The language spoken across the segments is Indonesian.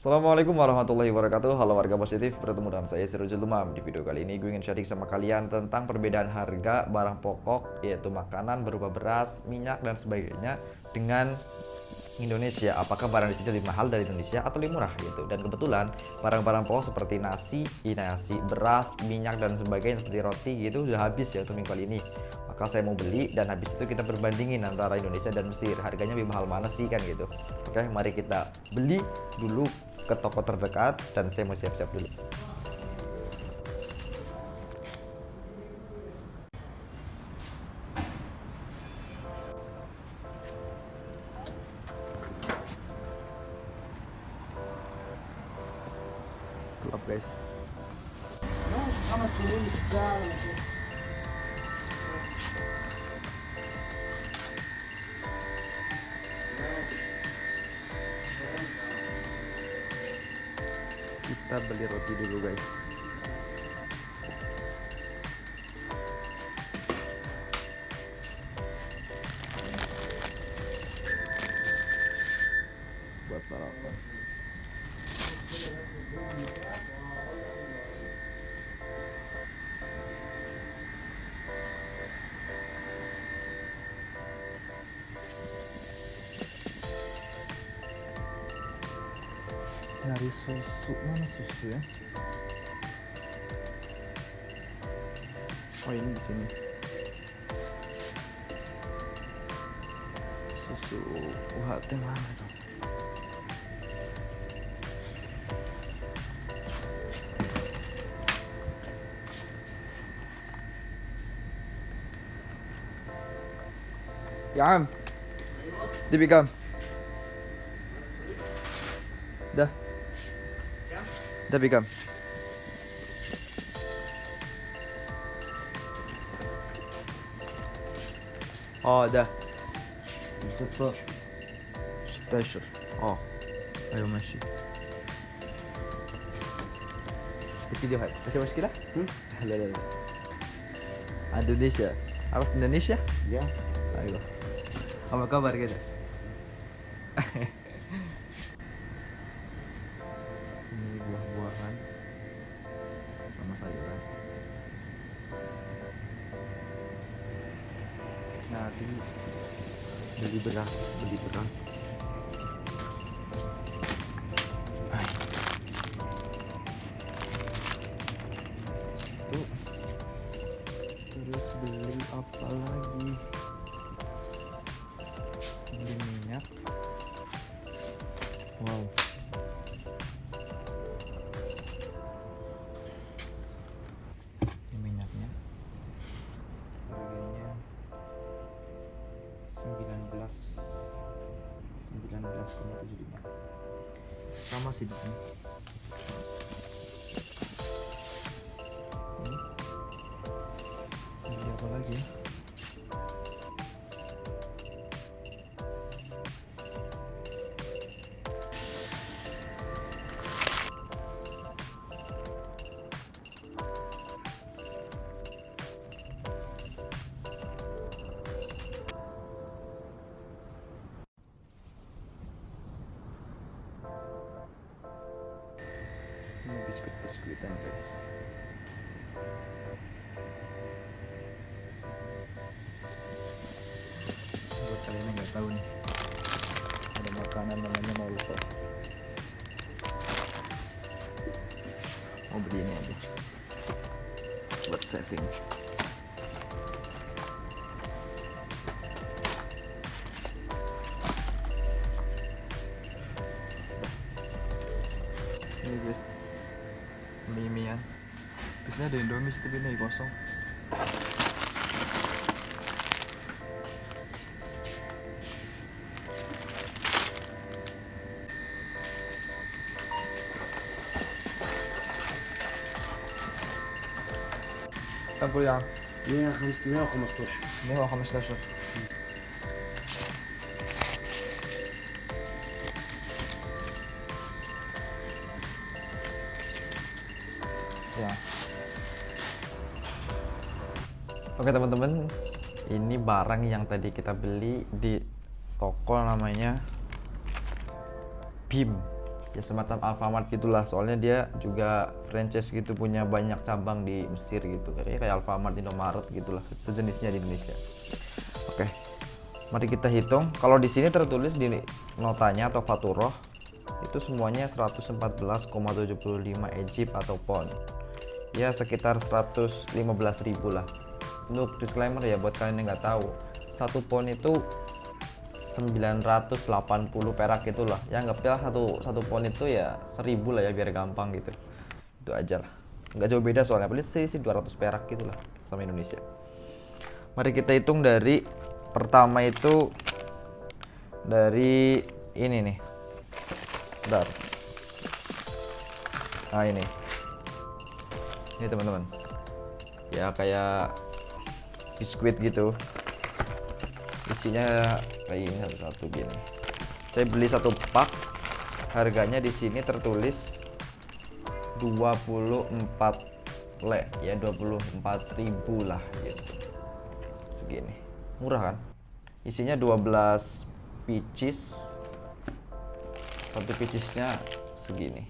Assalamualaikum warahmatullahi wabarakatuh. Halo warga positif, bertemu dengan saya Sirojul Lumam. Di video kali ini gue ingin sharing sama kalian tentang perbedaan harga barang pokok, yaitu makanan berupa beras, minyak dan sebagainya dengan Indonesia. Apakah barang di sini lebih mahal dari Indonesia atau lebih murah gitu. Dan kebetulan barang-barang pokok seperti nasi, beras, minyak dan sebagainya seperti roti gitu udah habis ya untuk minggu kali ini. Maka saya mau beli dan habis itu kita berbandingin antara Indonesia dan Mesir. Harganya lebih mahal mana sih kan gitu. Oke, mari kita beli dulu ke toko terdekat dan saya mau siap-siap dulu. Gelap guys. Kita beli roti dulu guys. Buat sarapan. Nyari susu, mana susu ya? Oh, ini di sini. Susu UHT mana tuh? Ya am, dibikam. Dah. Dah bikam. Oh, dah. 16. 16. اه ايوه ماشي. الفيديو هاي ماشي مشكلة؟ لا لا لا. Indonesia. عرفت Indonesia؟ Ya. ايوه. apa kabar kita? Ini buah-buahan sama sayuran. Nanti beli beras. Itu terus beli apa lagi? Beli minyak. Wow. Ini minyaknya. Harganya 19,75. Sama sih di sini. Ini apa lagi? Ini biskuit-biskuitan guys. Buat kalian yang nggak tahu nih, ada makanan namanya molto. Mau beli ini aja buat saving. Ini guys, mie-mian. Biasanya ada Indomie tapi ini kosong. كم كل يوم؟ 115. 115. Ya. Oke teman-teman, ini barang yang tadi kita beli di toko namanya BIM. Ya semacam Alfamart gitulah, soalnya dia juga franchise gitu, punya banyak cabang di Mesir gitu, kayak Alfamart, Indomaret gitulah, sejenisnya di Indonesia. Oke, mari kita hitung. Kalau di sini tertulis di notanya atau faturoh itu semuanya 114,75 Egypt atau pound, ya sekitar 115.000 lah. Untuk disclaimer ya, buat kalian yang nggak tahu, 1 pound itu 980 perak itulah ya, anggaplah satu pound itu ya 1000 lah ya, biar gampang gitu. Itu aja lah, nggak jauh beda soalnya, paling sih 200 perak gitulah sama Indonesia. Mari kita hitung dari pertama itu, dari ini nih. Bentar. Nah ini teman-teman, ya kayak biskuit gitu, isinya kayak ini satu-satu gini. Saya beli satu pak, harganya di sini tertulis 24 le ya, 24.000 lah gitu. Segini. Murah kan? Isinya 12 pieces. Satu piecesnya segini.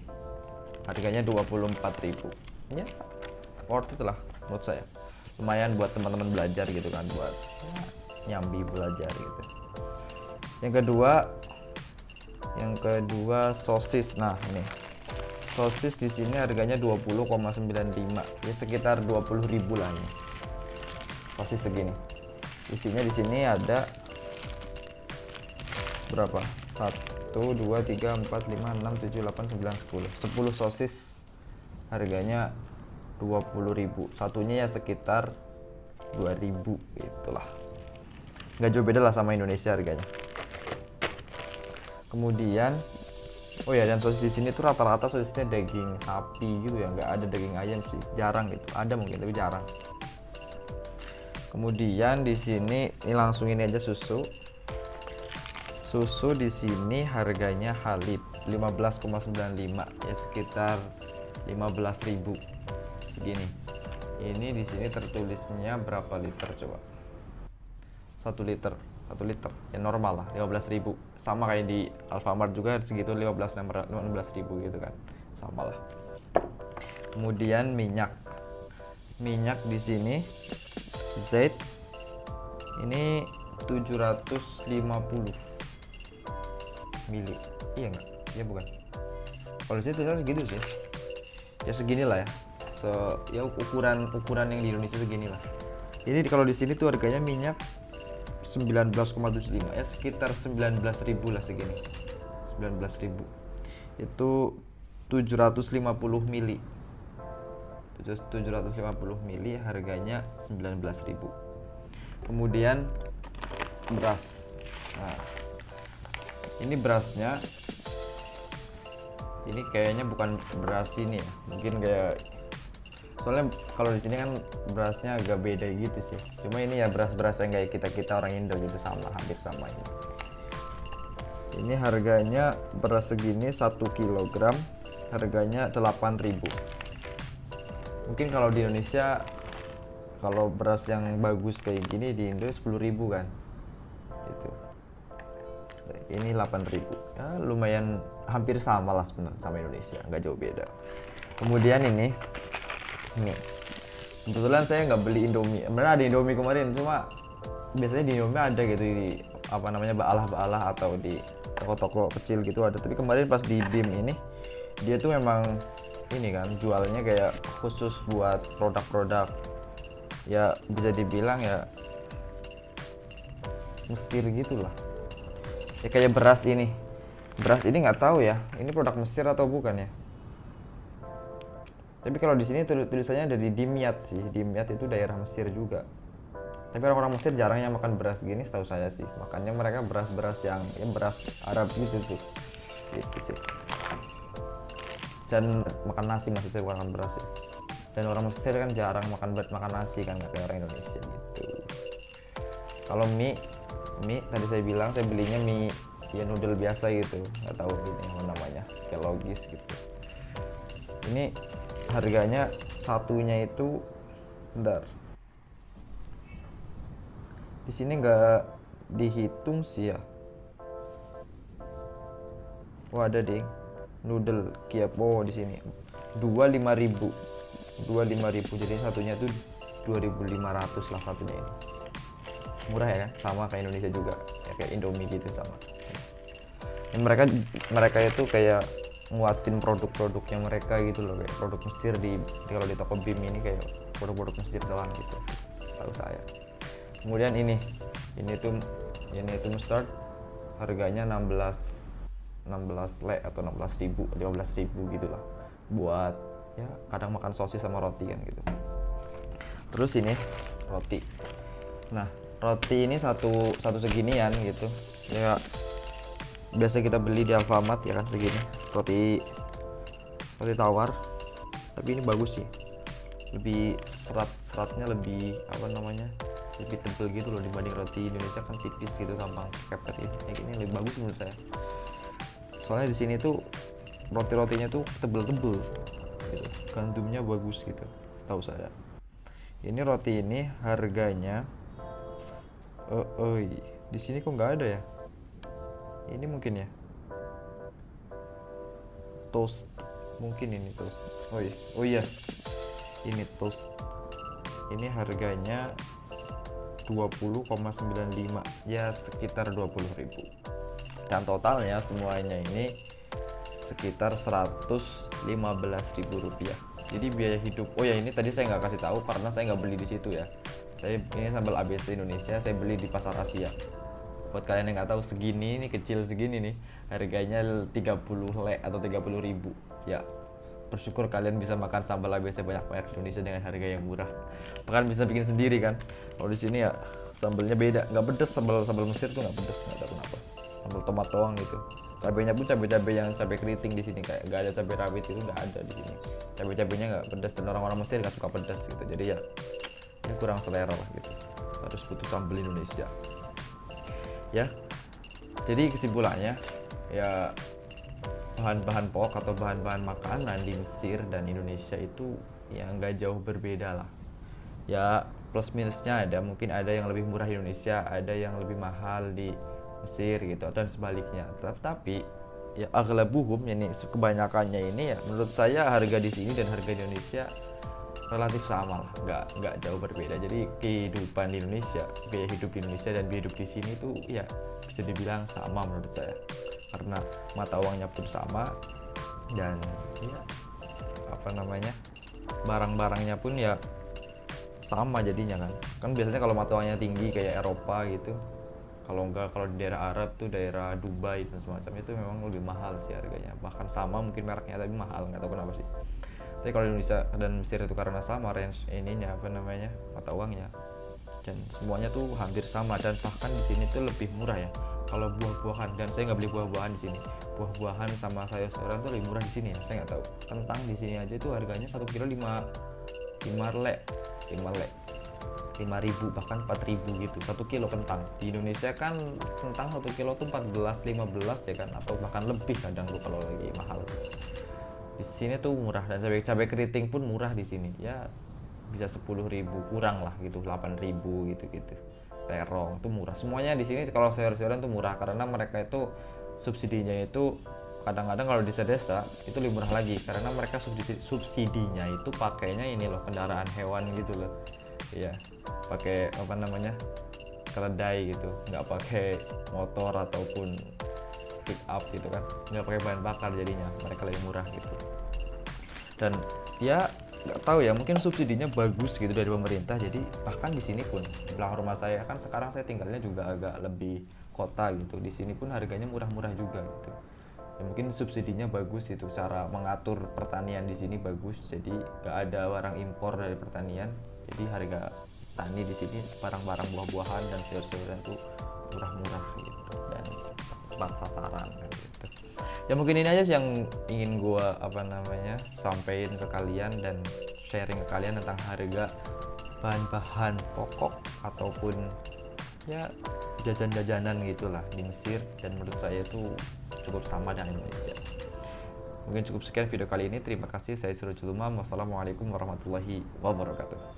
Harganya 24.000. Ya, worth it lah menurut saya. Lumayan buat teman-teman belajar gitu kan, buat nyambi belajar gitu. Yang kedua sosis. Nah, ini. Sosis di sini harganya 20,95. Ya sekitar 20.000 lah ini. Sosis segini. Isinya di sini ada berapa? 1 2 3 4 5 6 7 8 9 10. 10 sosis harganya 20.000. Satunya ya sekitar 2.000 itulah. Nggak jauh beda lah sama Indonesia harganya. Kemudian oh ya, dan sosis di sini tuh rata-rata sosisnya daging sapi gitu ya, nggak ada daging ayam sih, jarang gitu. Ada mungkin tapi jarang. Kemudian di sini ini langsung ini aja susu. Susu di sini harganya Halib 15,95 ya, sekitar 15.000 segini. Ini di sini tertulisnya berapa liter coba? 1 liter ya, normal lah 15.000, sama kayak di Alfamart juga segitu, 15.000 gitu kan, sama lah. Kemudian minyak di sini zait ini 750 mili, iya nggak? Iya bukan? Kalau di sini tulisannya segitu sih, ya segini lah ya. Ya ukuran yang di Indonesia segini lah. Ini kalau di sini tuh harganya minyak 19,75 ya, sekitar 19.000 lah segini. 19.000 itu 750 mili. 750 mili harganya 19.000. Kemudian beras. Nah, ini berasnya, ini kayaknya bukan beras ini ya, mungkin kayak, soalnya kalau di sini kan berasnya agak beda gitu sih. Cuma ini ya beras yang kayak kita orang Indo gitu, sama, hampir sama ini. Ini harganya beras segini 1 kilogram harganya 8.000. Mungkin kalau di Indonesia, kalau beras yang bagus kayak gini di Indo 10.000 kan. Itu. Ini 8.000. Ya lumayan, hampir sama lah sebenarnya sama Indonesia, nggak jauh beda. Kemudian ini kebetulan saya nggak beli Indomie. Sebenarnya ada Indomie kemarin, cuma biasanya di Indomie ada gitu, di apa namanya, baalah atau di toko-toko kecil gitu ada. Tapi kemarin pas di BIM ini, dia tuh memang ini kan jualnya kayak khusus buat produk-produk, ya bisa dibilang ya Mesir gitulah. Ya kayak beras ini nggak tahu ya ini produk Mesir atau bukan ya. Tapi kalau di sini tulisannya dari Dimyat sih. Dimyat itu daerah Mesir juga. Tapi orang-orang Mesir jarang yang makan beras gini setahu saya sih. Makanya mereka beras-beras yang ya beras Arab gitu tuh. Gitu sih. Dan makan nasi, maksud saya bukan makan beras ya. Dan orang Mesir kan jarang makan nasi kan, nggak kayak orang Indonesia gitu. Kalau mie tadi saya bilang saya belinya mie ya noodle biasa gitu. Nggak tahu ini apa namanya, kayak logis gitu. Ini harganya satunya itu, bentar, di sini nggak dihitung sih ya. Oh ada ding, noodle Kiepo di sini 25.000, jadi satunya tuh 2.500 lah satunya ini. Murah ya kan, sama kayak Indonesia juga ya, kayak Indomie gitu sama. Dan mereka itu kayak nguatin produk-produknya mereka gitu loh, kayak produk Mesir kalau di toko BIM ini kayak produk-produk Mesir doang gitu sih, tahu saya. Kemudian ini tuh mustard harganya 16 le atau 15.000 gitu lah, buat ya kadang makan sosis sama roti kan gitu. Terus ini roti. Nah, roti ini satu seginian gitu. Ya biasa kita beli di Alfamart ya kan, segini. Roti tawar. Tapi ini bagus sih. Lebih seratnya lebih lebih tebal gitu loh dibanding roti Indonesia kan tipis gitu, gampang kepet ini. Kayak gini lebih bagus menurut saya. Soalnya di sini tuh roti-rotinya tuh tebel-tebel gitu. Gandumnya bagus gitu, setahu saya. Ini roti ini harganya di sini kok nggak ada ya? Ini mungkin ya. Toast. Mungkin ini toast. Oh iya. Ini toast. Ini harganya 20,95. Ya sekitar 20.000. Dan totalnya semuanya ini sekitar 115.000 rupiah. Jadi biaya hidup, ini tadi saya nggak kasih tahu karena saya nggak beli di situ ya. Ini sambal ABC Indonesia, saya beli di pasar Asia. Buat kalian yang nggak tahu, segini ini kecil segini nih, harganya 30 le atau 30.000. Ya, bersyukur kalian bisa makan sambal ABC banyak-banyak di Indonesia dengan harga yang murah. Bahkan bisa bikin sendiri kan. Kalau di sini ya sambalnya beda, nggak pedes, sambal Mesir tuh nggak pedes, nggak tahu kenapa. Sambal tomat doang gitu. Cabenya pun cabai yang cabai keriting di sini, kayak nggak ada cabai rawit, itu nggak ada di sini. Cabenya nggak pedas, dan orang-orang Mesir nggak suka pedas gitu. Jadi ya ini kurang selera lah gitu. Harus butuh sambal Indonesia. Ya. Jadi kesimpulannya ya, bahan-bahan pokok atau bahan-bahan makanan di Mesir dan Indonesia itu ya nggak jauh berbeda lah. Ya plus minusnya ada, mungkin ada yang lebih murah di Indonesia, ada yang lebih mahal di Mesir gitu, dan sebaliknya. Tapi ya aghlabuhum, ini kebanyakannya ini ya menurut saya harga di sini dan harga di Indonesia relatif sama lah, nggak jauh berbeda. Jadi kehidupan di Indonesia, biaya hidup di Indonesia dan biaya hidup di sini tuh ya bisa dibilang sama menurut saya, karena mata uangnya pun sama, dan ya barang-barangnya pun ya sama jadinya kan biasanya kalau mata uangnya tinggi kayak Eropa gitu, kalau di daerah Arab tuh, daerah Dubai dan semacamnya, itu memang lebih mahal sih harganya, bahkan sama mungkin mereknya tapi mahal, nggak tahu kenapa sih. Tapi kalau Indonesia dan Mesir itu karena sama range ininya mata uangnya, dan semuanya tuh hampir sama, dan bahkan di sini tuh lebih murah ya kalau buah-buahan. Dan saya nggak beli buah-buahan di sini, buah-buahan sama sayur-sayuran tuh lebih murah di sini ya, saya nggak tahu. Kentang di sini aja itu harganya 1 kilo 5 le 5.000 bahkan 4.000 gitu 1 kilo kentang. Di Indonesia kan kentang 1 kilo tuh 14-15 ya kan, atau bahkan lebih kadang tuh kalau lagi mahal. Di sini tuh murah, dan cabai keriting pun murah di sini ya, bisa 10.000 kurang lah gitu, 8.000 gitu. Terong tuh murah semuanya di sini. Kalau sayur-sayuran tuh murah karena mereka itu subsidinya itu kadang-kadang kalau di desa itu lebih murah lagi, karena mereka subsidinya itu pakainya ini loh, kendaraan hewan gitu loh ya, pakai keledai gitu, nggak pakai motor ataupun pick up gitu kan, nggak pakai bahan bakar, jadinya mereka lebih murah gitu. Dan ya nggak tahu ya, mungkin subsidinya bagus gitu dari pemerintah. Jadi bahkan di sini pun di belakang rumah saya kan, sekarang saya tinggalnya juga agak lebih kota gitu, di sini pun harganya murah-murah juga gitu ya, mungkin subsidinya bagus itu, cara mengatur pertanian di sini bagus, jadi nggak ada barang impor dari pertanian, jadi harga tani di sini barang-barang buah-buahan dan sayur-sayuran tuh murah-murah gitu, dan tepat sasaran kan gitu. Ya mungkin ini aja sih yang ingin gue sampaikan ke kalian dan sharing ke kalian tentang harga bahan-bahan pokok ataupun ya jajan-jajanan gitulah di Mesir, dan menurut saya itu cukup sama dengan Indonesia. Mungkin cukup sekian video kali ini, terima kasih. Saya Sirojul Umam. Wassalamualaikum warahmatullahi wabarakatuh.